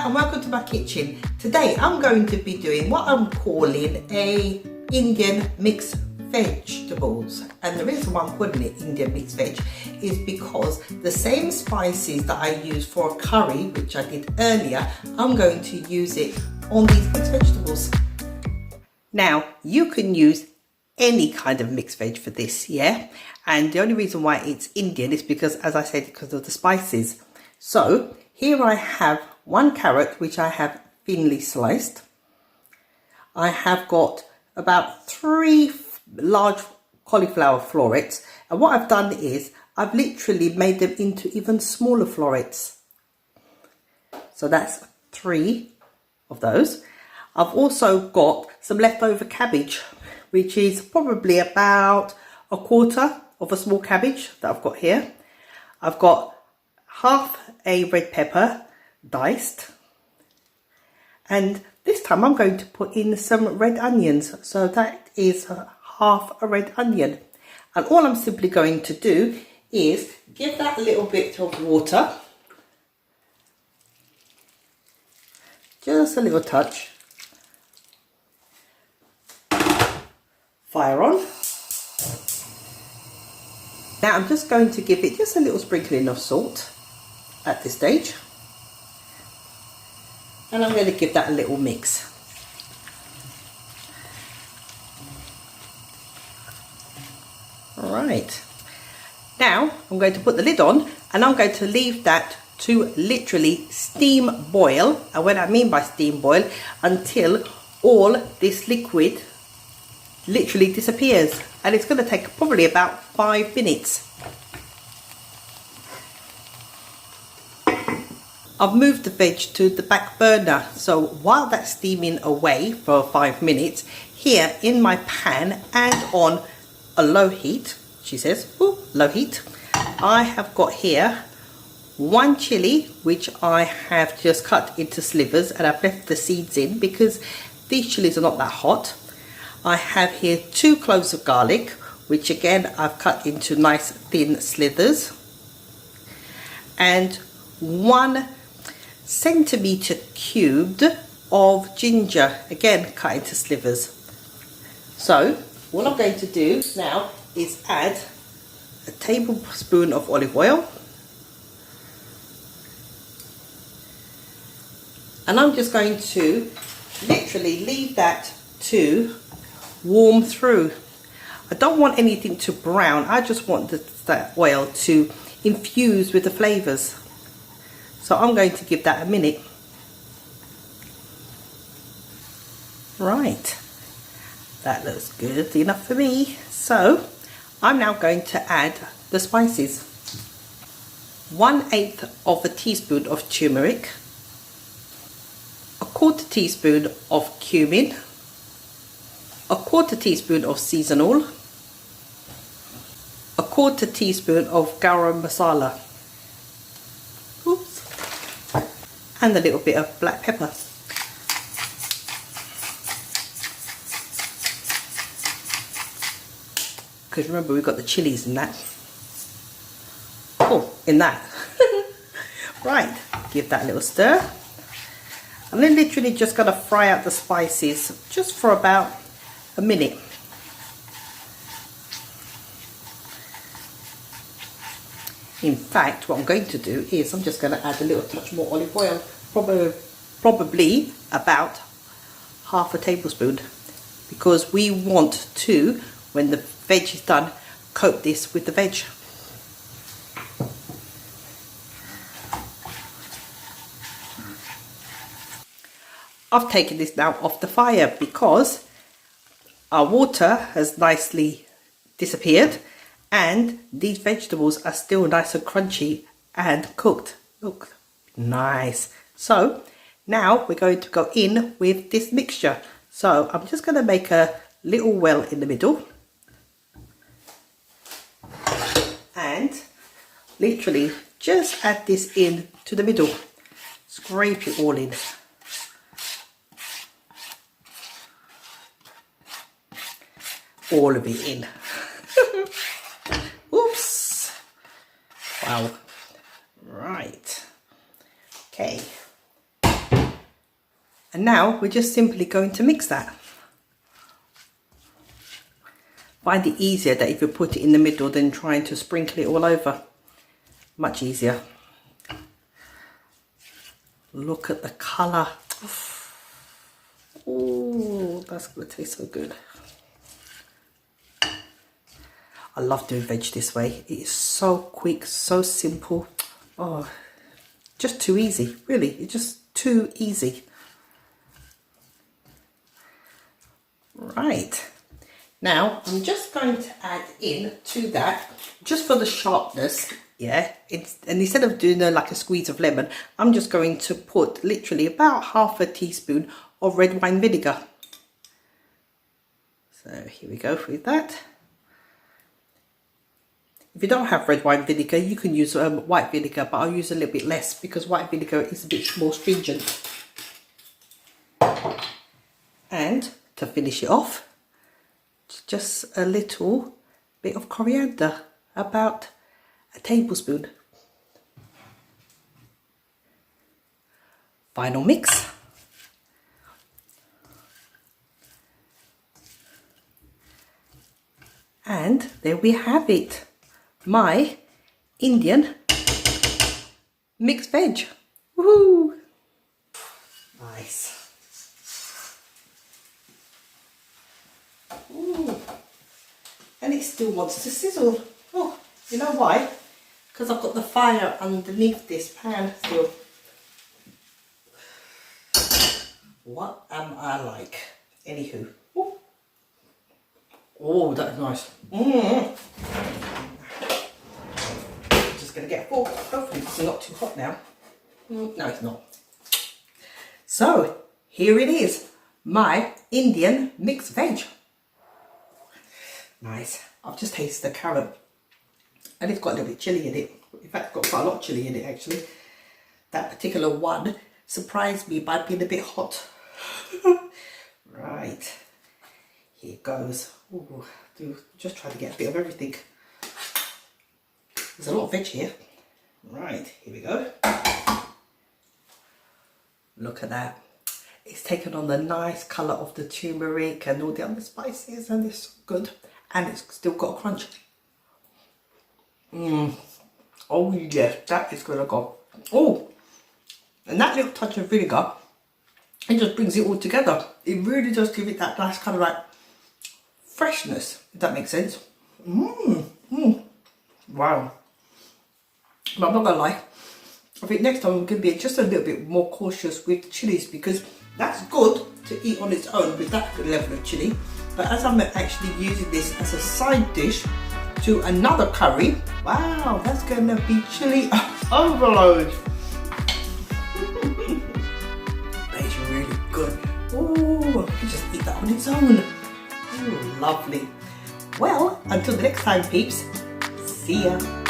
and welcome to my kitchen. Today I'm going to be doing what I'm calling a Indian mixed vegetables, and the reason why I'm calling it Indian mixed veg is because the same spices that I use for a curry, which I did earlier, I'm going to use it on these mixed vegetables. Now you can use any kind of mixed veg for this, yeah, and the only reason why it's Indian is because, as I said, because of the spices. So here I have 1 carrot which I have thinly sliced. I have got about 3 large cauliflower florets, and what I've done is I've literally made them into even smaller florets. So that's 3 of those. I've also got some leftover cabbage, which is probably about 1/4 of a small cabbage that I've got here. I've got half a red pepper diced, and this time I'm going to put in some red onions, so that is half a red onion. And all I'm simply going to do is give that a little bit of water, just a little touch, fire on. Now I'm just going to give it just a little sprinkling of salt at this stage, and I'm going to give that a little mix. Alright, now I'm going to put the lid on, and I'm going to leave that to literally steam boil, and what I mean by steam boil, until all this liquid literally disappears, and it's going to take probably about 5 minutes. I've moved the veg to the back burner, so while that's steaming away for 5 minutes, here in my pan and on a low heat, she says, ooh, low heat, I have got here 1 chilli, which I have just cut into slivers, and I've left the seeds in because these chilies are not that hot. I have here 2 cloves of garlic, which again I've cut into nice thin slithers, and 1 centimetre cubed of ginger, again cut into slivers. So what I'm going to do now is add a tablespoon of olive oil, and I'm just going to literally leave that to warm through. I don't want anything to brown, I just want that oil to infuse with the flavours. So I'm going to give that a minute. Right, that looks good enough for me. So I'm now going to add the spices. 1/8 of a teaspoon of turmeric, 1/4 teaspoon of cumin, 1/4 teaspoon of seasonal, 1/4 teaspoon of garam masala, oops, and a little bit of black pepper. Because remember, we've got the chilies in that. Oh, in that. Right, give that a little stir. And then literally just going to fry out the spices just for about a minute. In fact, what I'm going to do is I'm just going to add a little touch more olive oil, probably about half a tablespoon, because we want to, when the veg is done, coat this with the veg. I've taken this now off the fire because our water has nicely disappeared, and these vegetables are still nice and crunchy and cooked. Look, nice. So now we're going to go in with this mixture. So I'm just going to make a little well in the middle, and literally just add this in to the middle. Scrape it all in. All of it in. Oops. Wow. Right. Okay. And now we're just simply going to mix that. Find it easier that if you put it in the middle than trying to sprinkle it all over. Much easier. Look at the colour. Oh, that's going to taste so good. I love doing veg this way. It is so quick, so simple. Oh, just too easy, really. It's just too easy. Right. Now, I'm just going to add in to that, just for the sharpness, yeah. And instead of doing like a squeeze of lemon, I'm just going to put literally about half a teaspoon of red wine vinegar. So here we go with that. If you don't have red wine vinegar, you can use white vinegar, but I'll use a little bit less because white vinegar is a bit more stringent. And to finish it off, just a little bit of coriander, about a tablespoon. Final mix. And there we have it. My Indian mixed veg. Woohoo! Nice. Ooh. And it still wants to sizzle. Oh, you know why? Because I've got the fire underneath this pan still. What am I like? Anywho. Ooh. Oh, that is nice. Just going to get a fork. Hopefully it's not too hot now. No, it's not. So, here it is. My Indian mixed veg. Nice. I've just tasted the carrot. And it's got a little bit chilli in it. In fact, it's got quite a lot of chilli in it actually. That particular one surprised me by being a bit hot. Right. Here it goes. Ooh, just try to get a bit of everything. There's a lot of veg here. Right, here we go. Look at that. It's taken on the nice colour of the turmeric and all the other spices, and it's so good. And it's still got a crunch. Oh yes, that is gonna go. Oh, and that little touch of vinegar, it just brings it all together. It really does give it that nice kind of like freshness, if that makes sense. Wow. But I'm not gonna lie, I think next time I'm gonna be just a little bit more cautious with chilies, because that's good to eat on its own with that good level of chili. But as I'm actually using this as a side dish to another curry, wow, that's gonna be chili overload. That is really good. Oh, I can just eat that on its own. Ooh, lovely. Well, until the next time, peeps, see ya.